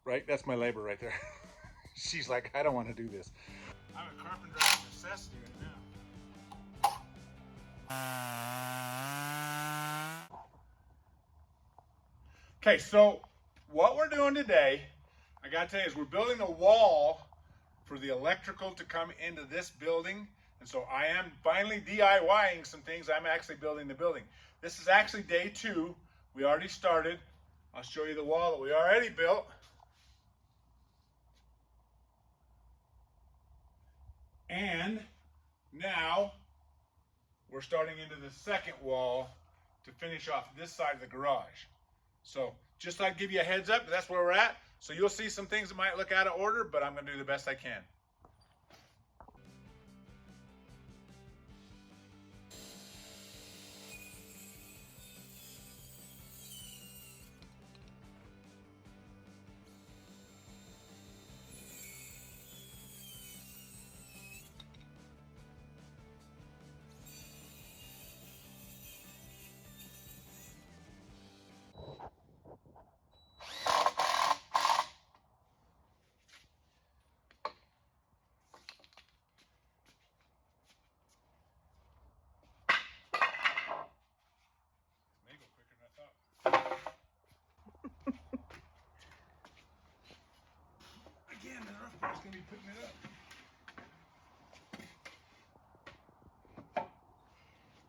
Right? That's my labor right there. She's like, I don't want to do this. I'm a carpenter of necessity right now. Okay, so what we're doing today, I gotta tell you, is we're building a wall for the electrical to come into this building. And so I am finally DIYing some things. I'm actually building the building. This is actually day 2. We already started. I'll show you the wall that we already built. And now we're starting into the second wall to finish off this side of the garage. So just like give you a heads up, that's where we're at. So you'll see some things that might look out of order, but I'm gonna do the best I can. Again, the rough part's gonna be putting it up.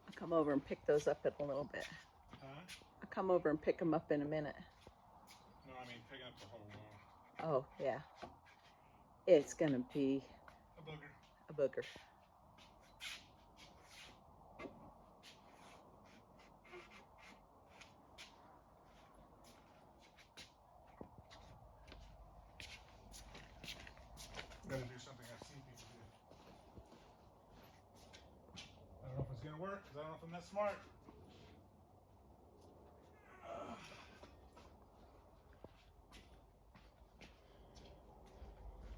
I'll come over and pick those up in a little bit. Huh? I'll come over and pick them up in a minute. No, I mean picking up the whole wall. Oh, yeah. It's gonna be A booger. a booger. I'm gonna do something I've seen people do. I don't know if it's gonna work, because I don't know if I'm that smart.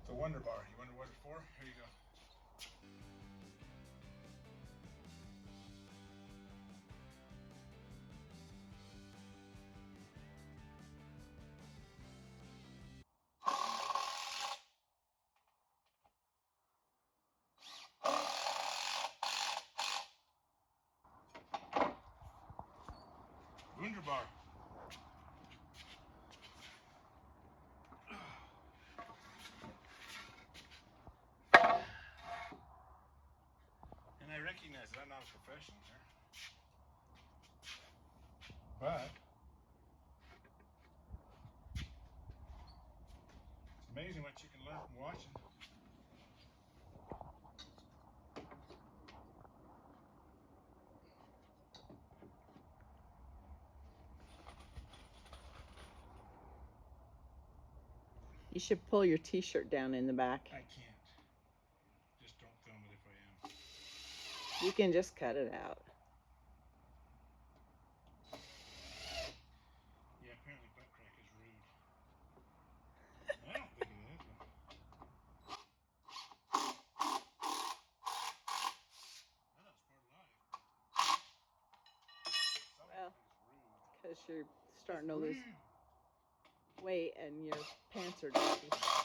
It's a Wonder Bar. You wonder what it's for? Here you go. Wunderbar. And I recognize that I'm not a professional here. But it's amazing what you can learn from watching. You should pull your t-shirt down in the back. I can't. Just don't film it if I am. You can just cut it out. Yeah, apparently butt crack is rude. I don't think it is. I know it's part of life. Well, because you're starting to lose weight and your pants are droopy. Huh?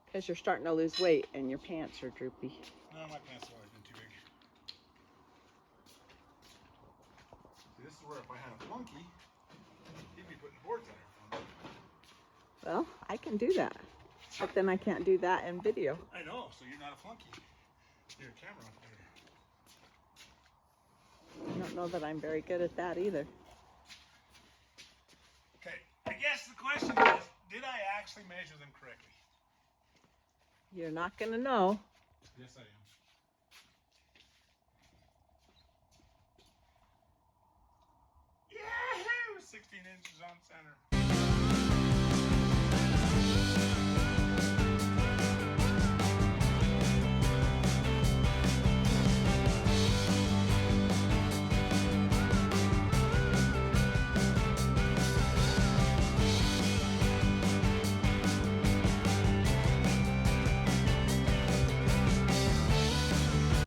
Because you're starting to lose weight and your pants are droopy. No, my pants have always been too big. See, this is where if I had a flunky, he'd be putting boards on here for me. Well, I can do that. But then I can't do that in video. I know, so you're not a flunky. You're a camera operator. I don't know that I'm very good at that either. Okay, I guess the question is, did I actually measure them correctly? You're not going to know. Yes, I am. Yahoo! 16 inches on center.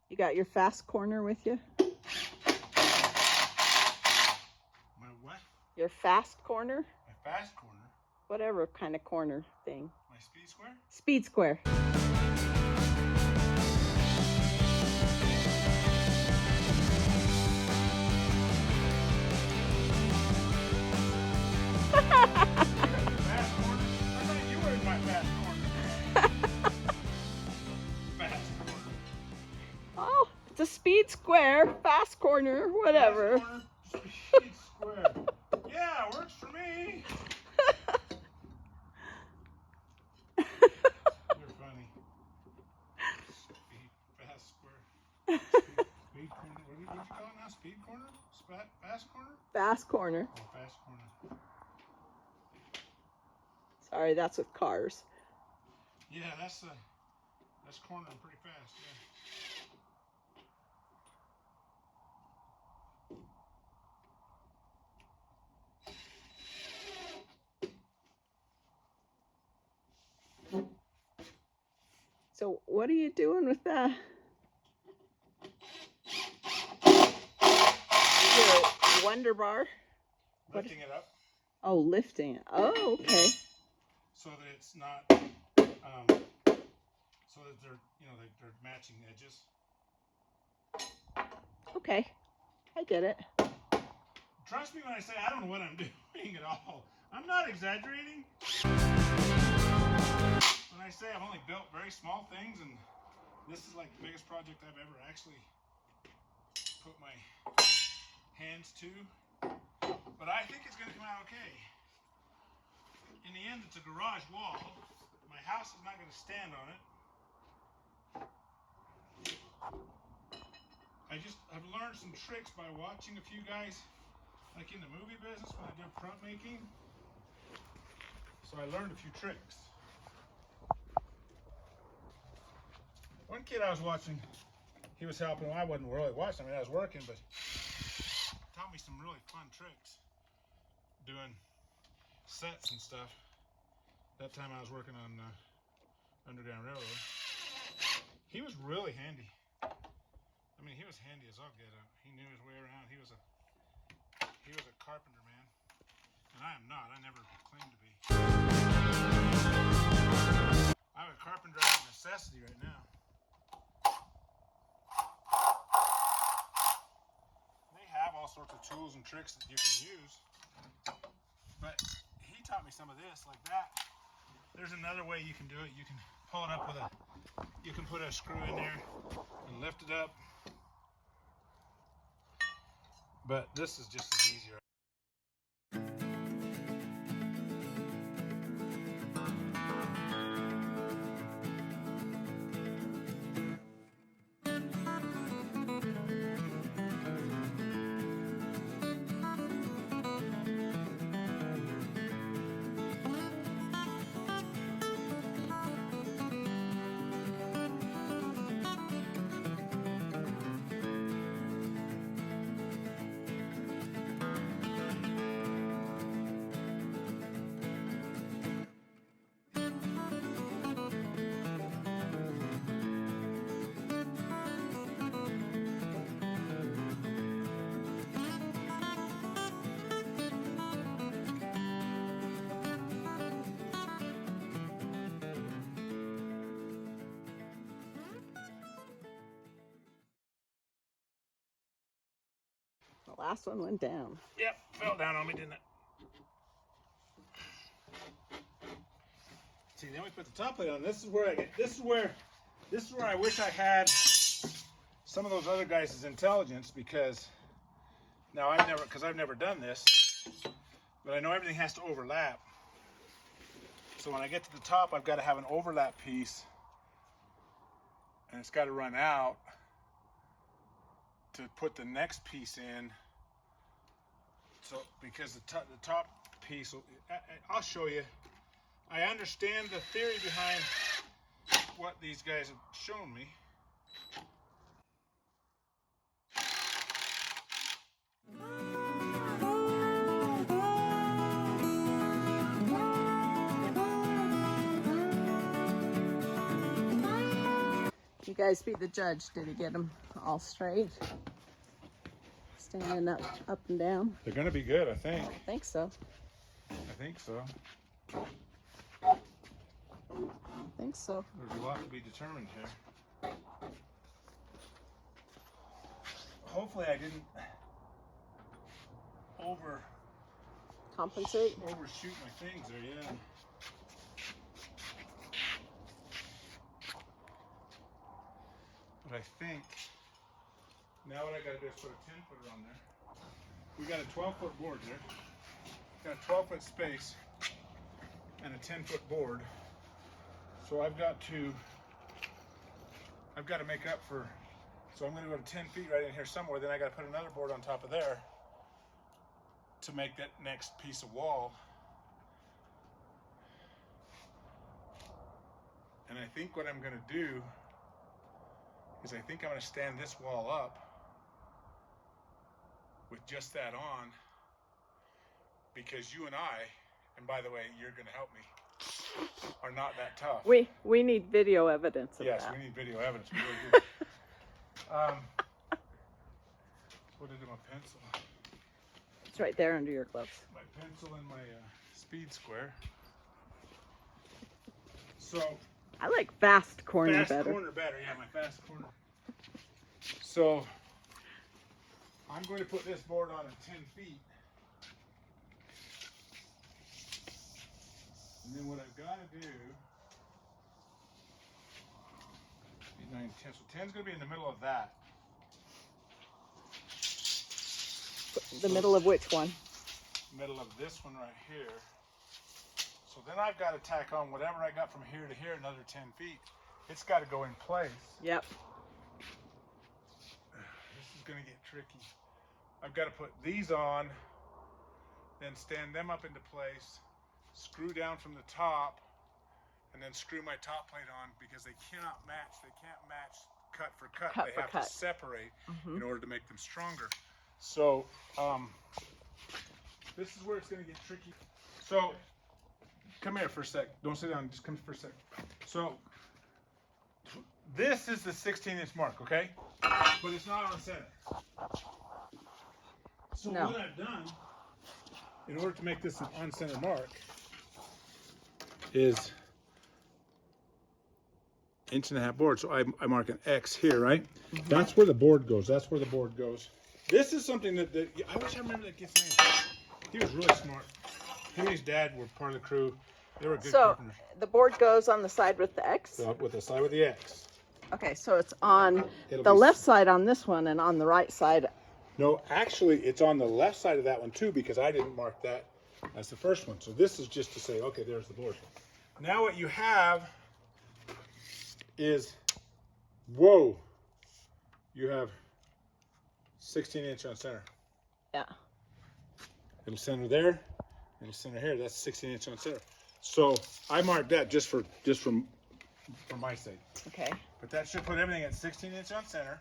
You got your fast corner with you? My what? Your fast corner? My fast corner. Whatever kind of corner thing. My speed square? Speed square. Fast corner? I thought you were in my fast corner. Fast corner. Oh, it's a speed square, fast corner, whatever. Fast corner, speed square. Yeah, works for me. You're funny. Speed, fast square. Speed corner. What do you call it now? Speed corner? Fast corner? Fast corner. Oh, fast corner. Sorry, that's with cars. Yeah, that's cornering pretty fast. Yeah. So what are you doing with that? Your Wonder Bar? Lifting it up. Oh, lifting it. Oh, okay. So that it's not, so that they're matching edges. Okay, I get it. Trust me when I say I don't know what I'm doing at all. I'm not exaggerating. When I say I've only built very small things, and this is like the biggest project I've ever actually put my hands to. But I think it's going to come out okay. In the end, it's a garage wall. My house is not going to stand on it. I've learned some tricks by watching a few guys, like in the movie business when I did prop making. So I learned a few tricks. One kid I was watching, he was helping. Well, I wasn't really watching. I mean, I was working, but taught me some really fun tricks doing sets and stuff. That time I was working on Underground Railroad. He was really handy. I mean, he was handy as all get out. He knew his way around. He was a carpenter man, and I am not. I never claimed to be. I'm a carpenter out of necessity right now. They have all sorts of tools and tricks that you can use, but he taught me some of this, like that. There's another way you can do it. You can pull it up with you can put a screw in there and lift it up. But this is just as easy. The last one went down. Yep, fell down on me, didn't it? See, then we put the top plate on. This is where I wish I had some of those other guys' intelligence, because now I've never done this, but I know everything has to overlap. So when I get to the top, I've got to have an overlap piece, and it's got to run out to put the next piece in. So because the top piece, I'll show you. I understand the theory behind what these guys have shown me. You guys be the judge. Did he get them all straight? Standing up and down? They're going to be good, I think. I think so. I think so. I think so. There's a lot to be determined here. Hopefully I didn't Compensate? overshoot my things there, yeah. But I think now what I gotta do is put a 10-footer on there. We got a 12-foot board there. Got a 12-foot space and a 10-foot board. So I've got to make up for, so I'm gonna go to 10 feet right in here somewhere, then I gotta put another board on top of there to make that next piece of wall. And I think what I'm gonna do is I think I'm gonna stand this wall up with just that on, because you and I, and by the way, you're gonna help me, are not that tough. We need video evidence of yes, that. we need video evidence. We really do. What did my pencil? It's right there under your gloves. My pencil and my speed square. So I like fast corner fast better. corner better, yeah, my fast corner. So I'm going to put this board on at 10 feet. And then what I've got to do, 8, 9, 10. So 10's going to be in the middle of that. The middle of which one? Middle of this one right here. So then I've got to tack on whatever I got from here to here, another 10 feet. It's got to go in place. Yep. This is going to get tricky. I've got to put these on, then stand them up into place, screw down from the top, and then screw my top plate on, because they cannot match. They can't match cut for cut. Cut they for have cut. to separate Mhm. in order to make them stronger. So this is where it's going to get tricky. So come here for a sec. Don't sit down. Just come for a sec. So this is the 16-inch mark, okay? But it's not on center. So No. what I've done, in order to make this an on-center mark, is 1.5-inch board. So I mark an X here, right? Mhm. That's where the board goes. That's where the board goes. This is something that I wish I remember that kid's name. He was really smart. Him and his dad were part of the crew. They were good So carpenters. the board goes on the side with the X? So with the side with the X. Okay, so it's on It'll the be- left side on this one and on the right side. No, actually, it's on the left side of that one too, because I didn't mark that as the first one. So this is just to say, okay, there's the board. Now what you have is, whoa, you have 16-inch on center. Yeah. It'll center there, it'll center here. That's 16-inch on center. So I marked that just for my sake. Okay. But that should put everything at 16-inch on center.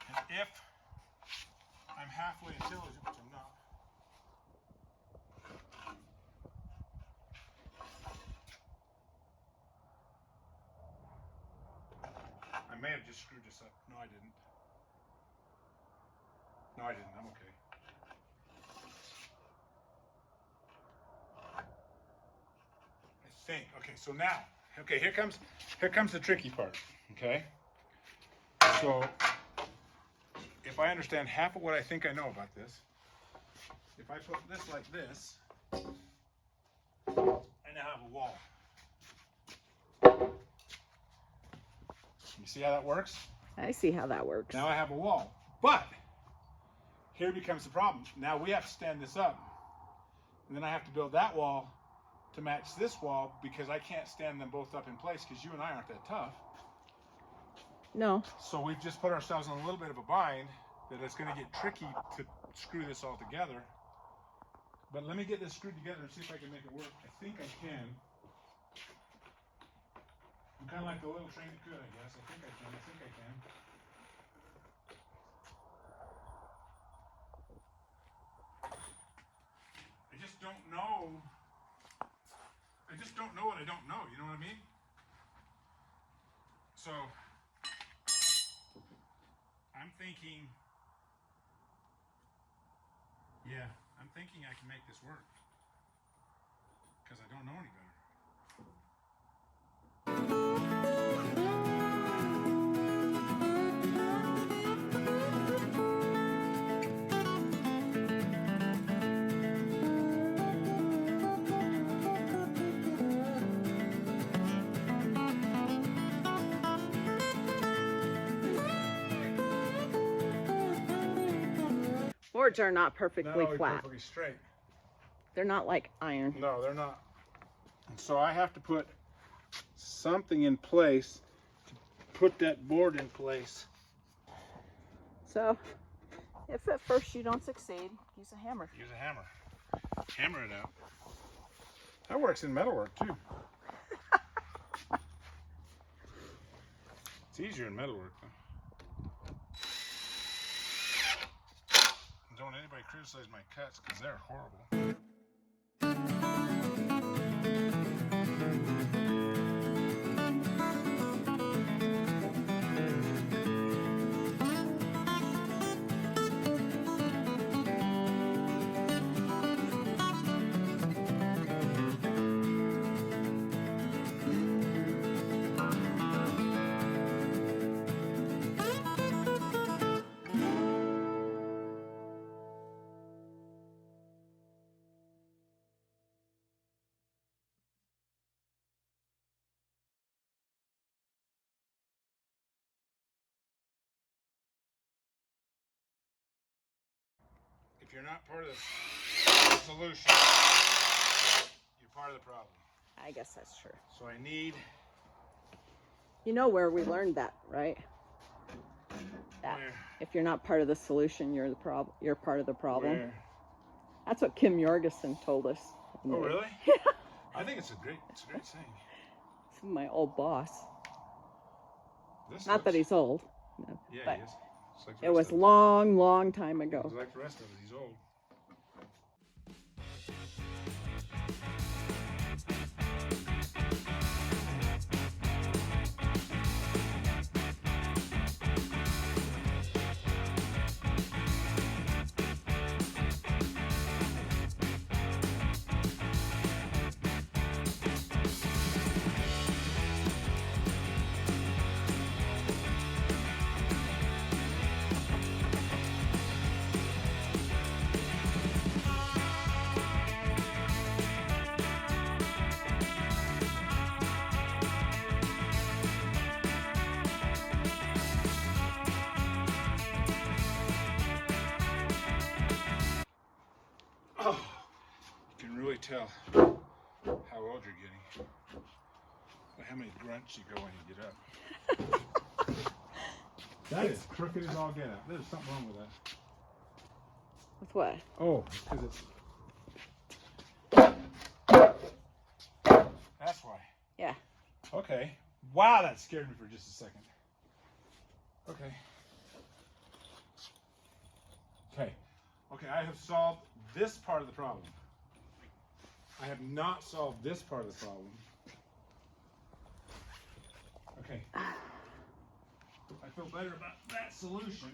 And if I'm halfway intelligent, which I'm not, I may have just screwed this up. No, I didn't. No, I didn't. I'm okay. I think. Okay, so now, okay, here comes the tricky part. Okay. So if I understand half of what I think I know about this, if I put this like this, I now have a wall. You see how that works? I see how that works. Now I have a wall. But here becomes the problem. Now we have to stand this up. And then I have to build that wall to match this wall, because I can't stand them both up in place, because you and I aren't that tough. No. So we've just put ourselves in a little bit of a bind that it's going to get tricky to screw this all together. But let me get this screwed together and see if I can make it work. I think I can. I'm kind of like the little train that could, I guess. I think I can. I just don't know. I just don't know what I don't know. You know what I mean? So I'm thinking, yeah. I'm thinking I can make this work because I don't know any better. Boards are not perfectly Not flat. perfectly straight. They're not like iron. No, they're not. And so I have to put something in place to put that board in place. So, if at first you don't succeed, use a hammer. Use a hammer. Hammer it out. That works in metalwork too. It's easier in metalwork though. Don't anybody criticize my cuts because they're horrible. If you're not part of the solution, you're part of the problem. I guess that's true. So I need... You know where we learned that, right? That Where? if you're not part of the solution, you're the problem. You're part of the problem. Where? That's what Kim Jorgensen told us. Oh, really? Yeah. I think it's a great saying. It's my old boss. This Not that looks- he's old. Yeah, but he is. It's like the it rest was of us. long time ago. He's like the rest of us. He's old. Oh, you can really tell how old you're getting by how many grunts you go when you get up. That is crooked as all get out. There's something wrong with that. With what? Oh, because it's... That's why. Yeah. Okay. Wow, that scared me for just a second. Okay. Okay. Okay, I have solved this part of the problem. I have not solved this part of the problem. Okay. I feel better about that solution.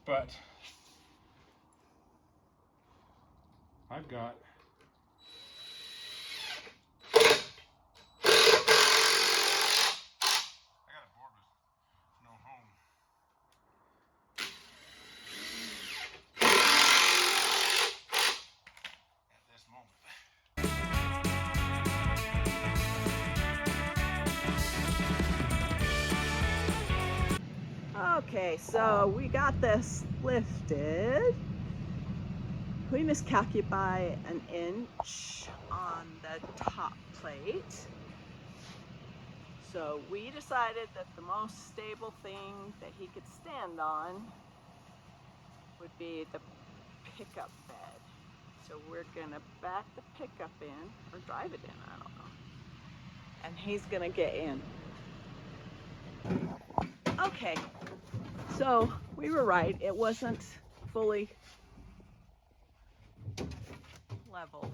But I've got a board with no home. At this moment. Okay, so we got this lifted. We miscalculated by an inch on the top plate. So we decided that the most stable thing that he could stand on would be the pickup bed. So we're gonna back the pickup in, or drive it in, I don't know. And he's gonna get in. Okay, so we were right, it wasn't fully leveled.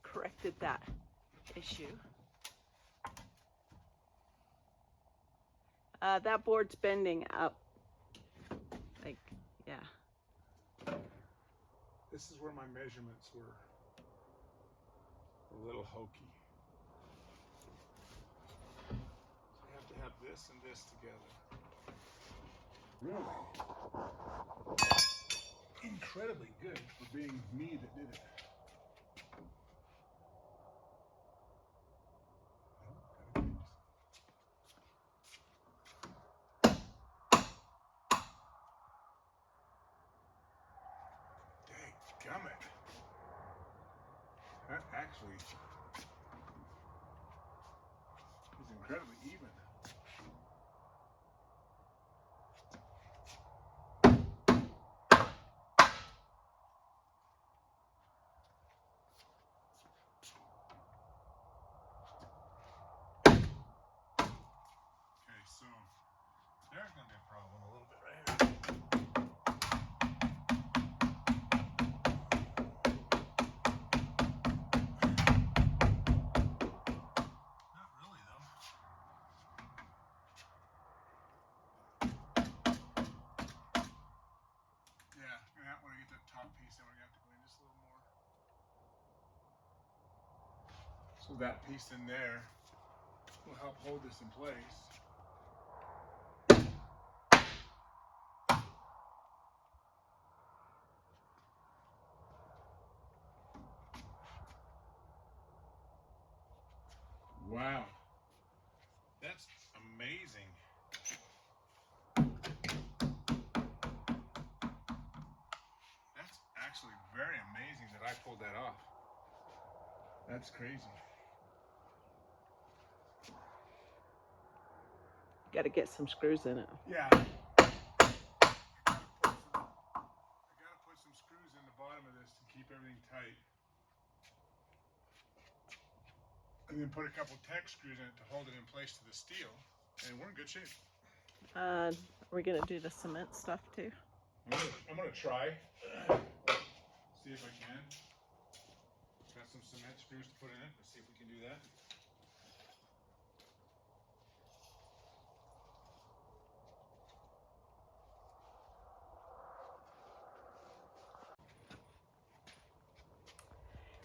Corrected that issue. That board's bending up. Like, yeah. This is where my measurements were a little hokey. So I have to have this and this together. Really? Incredibly good for being me that did it. Dadgummit. That actually is incredibly even. Okay, so there's going to be a problem a little bit right here. Not really, though. Yeah, when I get that top piece, I'm going to have to go in just a little more. So that piece in there will help hold this in place. Wow, that's amazing. That's actually very amazing that I pulled that off. That's crazy. Got to get some screws in it. Yeah. I gotta put some screws in the bottom of this to keep everything tight. And then put a couple Tech screws in it to hold it in place to the steel. And we're in good shape. We're going to do the cement stuff too. I'm gonna try. See if I can. Got some cement screws to put in it. Let's see if we can do that.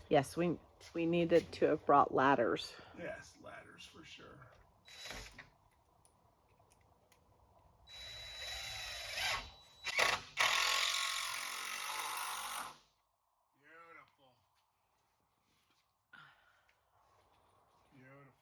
Yes, we needed to have brought ladders. Yes, ladders for sure. Beautiful. Beautiful.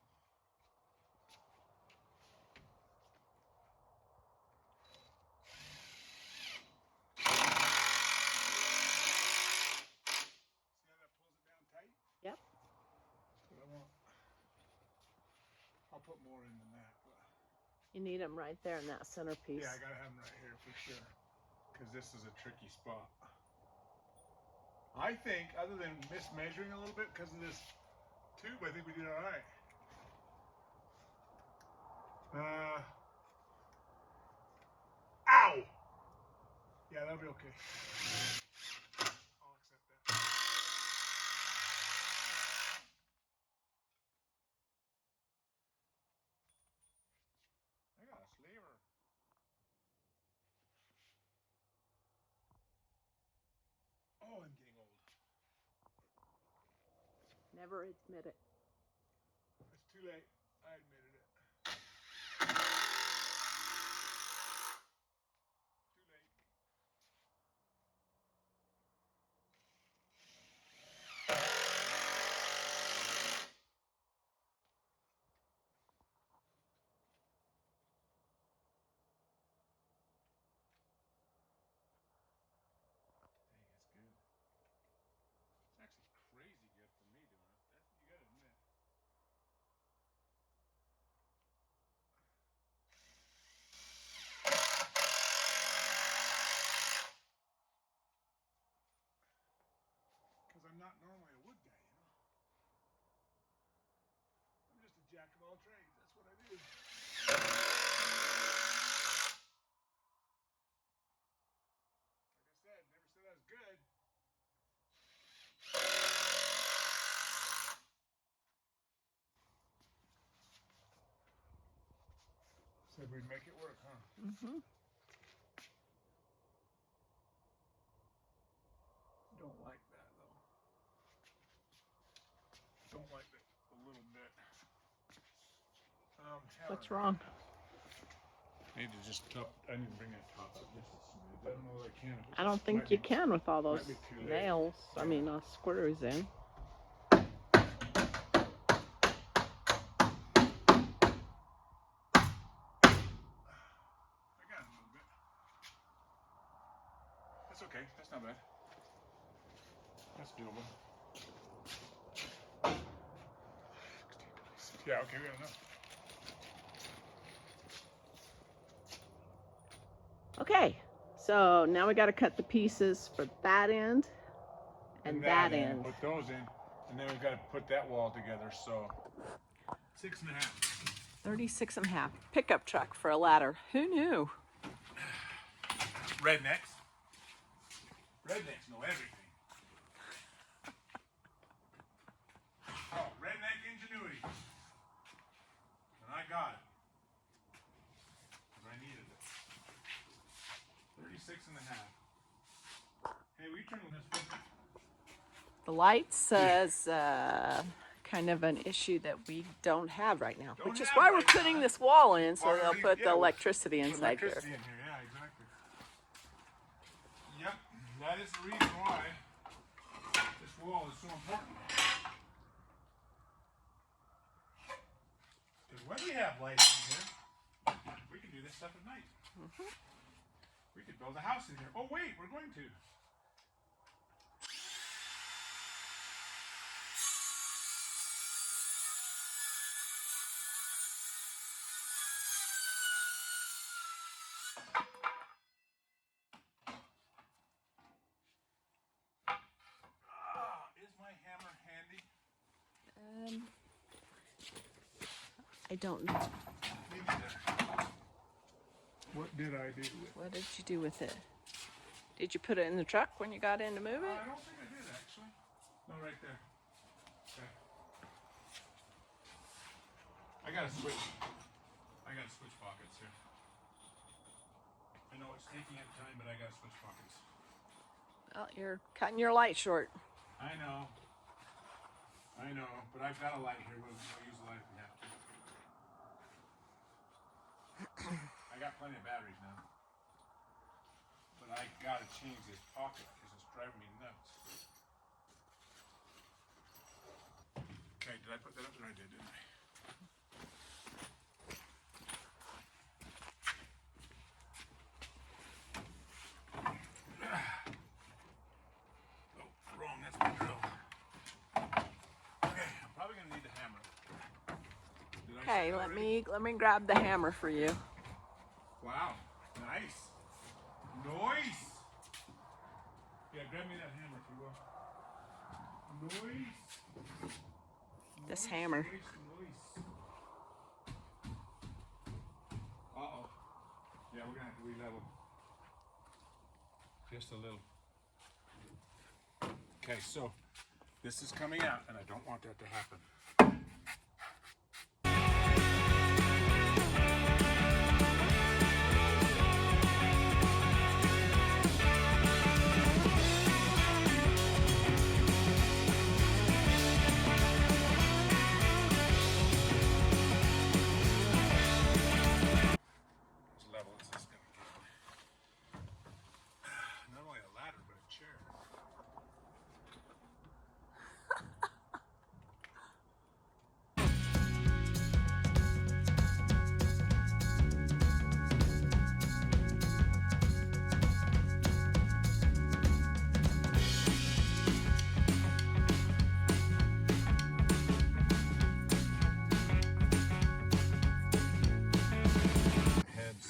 See how that pulls it down tight? Yep. That's what I want. I'll put more in than that. But You need them right there in that centerpiece. yeah, I gotta have them right here for sure. Because this is a tricky spot. I think, other than mismeasuring a little bit because of this tube, I think we did all right. Ow! Yeah, that'll be okay. I'll accept that. I got a sliver. Oh, I'm getting old. Never admit it. It's too late. I admitted it. Too late. Dang, it's good. It's actually crazy good for me doing it. That's, you gotta admit. Because I'm not normally a wood guy, you know. I'm just a jack of all trades. That's what I do. Like I said, never said I was good. Said we make it work, huh? Mm-hmm. Don't like that though. Don't like that a little bit. What's wrong? I need to just top. I need to bring that top up just a smidge. I don't know that I can. I don't think you can with all those nails. I mean, squares in. I got it a little bit. That's okay. That's not bad. That's doable. Yeah, okay, we got enough. Okay, so now we got to cut the pieces for that end and that end. Put those in, and then we've got to put that wall together. So 6.5. 36.5. Pickup truck for a ladder. Who knew? Rednecks. Rednecks know everything. Oh, redneck ingenuity. And I got it. Because I needed it. 36.5. Hey, will you turn on this one? The light says kind of an issue that we don't have right now, which is why we're putting this wall in, so they'll put the electricity inside here. Electricity in here, yeah, exactly. Yep, that is the reason why this wall is so important. Because when we have lights in here, we can do this stuff at night. Mm-hmm. We could build a house in here. Oh wait, we're going to. Is my hammer handy? I don't know. Me neither. What did I do with it? What did you do with it? Did you put it in the truck when you got in to move it? I don't think I did actually. No, right there. Okay. I gotta switch pockets here. I know it's taking up time, but I gotta switch pockets. Well, you're cutting your light short. I know, but I've got a light here. We'll use the light if we have to. I got plenty of batteries now. But I gotta change this pocket because it's driving me nuts. Okay, did I put that up there? I did, didn't I? Oh, wrong, that's my drill. Okay, I'm probably gonna need the hammer. Okay, let me grab the hammer for you. Wow, nice. Nice. Yeah, grab me that hammer if you will. Nice. This hammer. Nice. Uh-oh. Yeah, we're gonna have to re-level. Just a little. Okay, so this is coming out, and I don't want that to happen. Level is this gonna get? Not only a ladder, but a chair. Heads.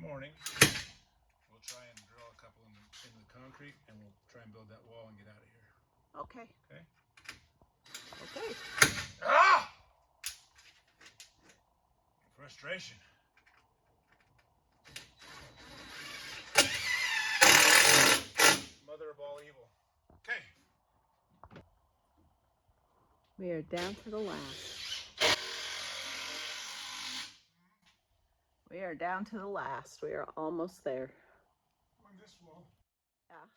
morning, we'll try and drill a couple in the concrete, and we'll try and build that wall and get out of here. Okay. Okay? Okay. Ah! Frustration. Mother of all evil. Okay. We are down to the last. We are down to the last. We are almost there. On this wall. Yeah.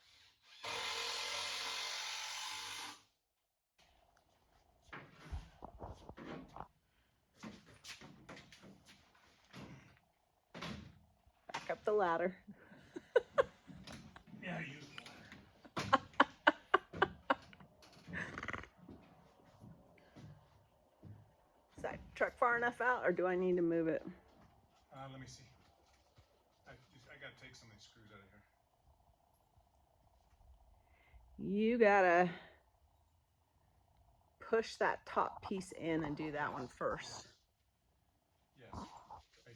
Back up the ladder. Yeah, use the ladder. Is that truck far enough out, or do I need to move it? Let me see. I gotta take some of these screws out of here. You gotta push that top piece in and do that one first. Yes, I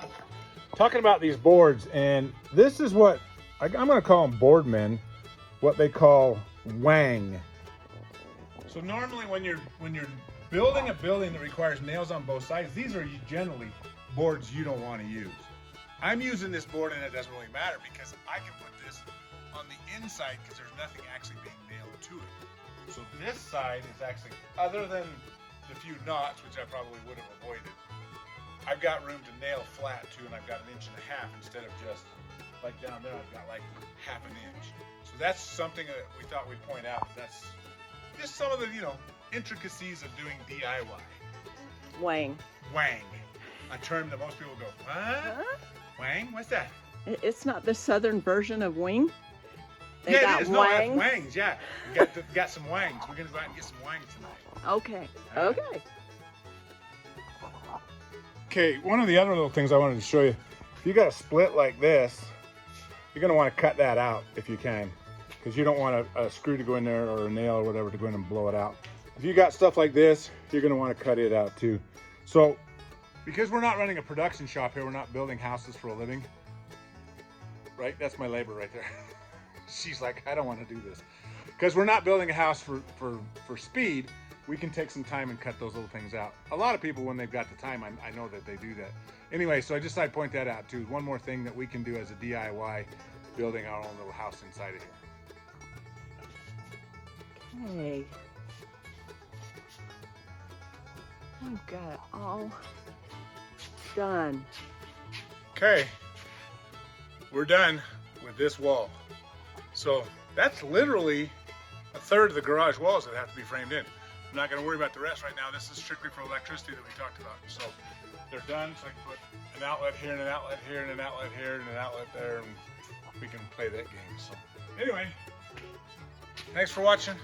do. Talking about these boards, and this is what I'm going to call them boardmen, what they call wang. So normally when you're building a building that requires nails on both sides, these are generally boards you don't want to use. I'm using this board, and it doesn't really matter because I can put this on the inside because there's nothing actually being nailed to it. So this side is actually, other than the few knots, which I probably would have avoided, I've got room to nail flat too, and I've got 1.5 inches instead of just like down there, I've got like 1/2 inch. So that's something that we thought we'd point out. That's just some of the, intricacies of doing DIY. Wang. Wang, a term that most people go, what? Huh? Wang? What's that? It's not the southern version of wing. They Yeah, got it is. No, that's wangs. wangs. Yeah, we got some wangs. We're gonna go out and get some wangs tonight. Okay. All right. Okay. Okay, one of the other little things I wanted to show you, if you got a split like this, you're going to want to cut that out if you can, because you don't want a screw to go in there or a nail or whatever to go in and blow it out. If you got stuff like this, you're going to want to cut it out too. So, because we're not running a production shop here, we're not building houses for a living, right? That's my labor right there. She's like, I don't want to do this. Because we're not building a house for speed, we can take some time and cut those little things out. A lot of people, when they've got the time, I know that they do that. Anyway, so I just thought I'd point that out too. One more thing that we can do as a DIY, building our own little house inside of here. Okay. I've got it all done. Okay, we're done with this wall. So that's literally 1/3 of the garage walls that have to be framed in. I'm not going to worry about the rest right now. This is strictly for electricity that we talked about. So they're done. So I can put an outlet here and an outlet here and an outlet here and an outlet there, and we can play that game. So anyway, thanks for watching.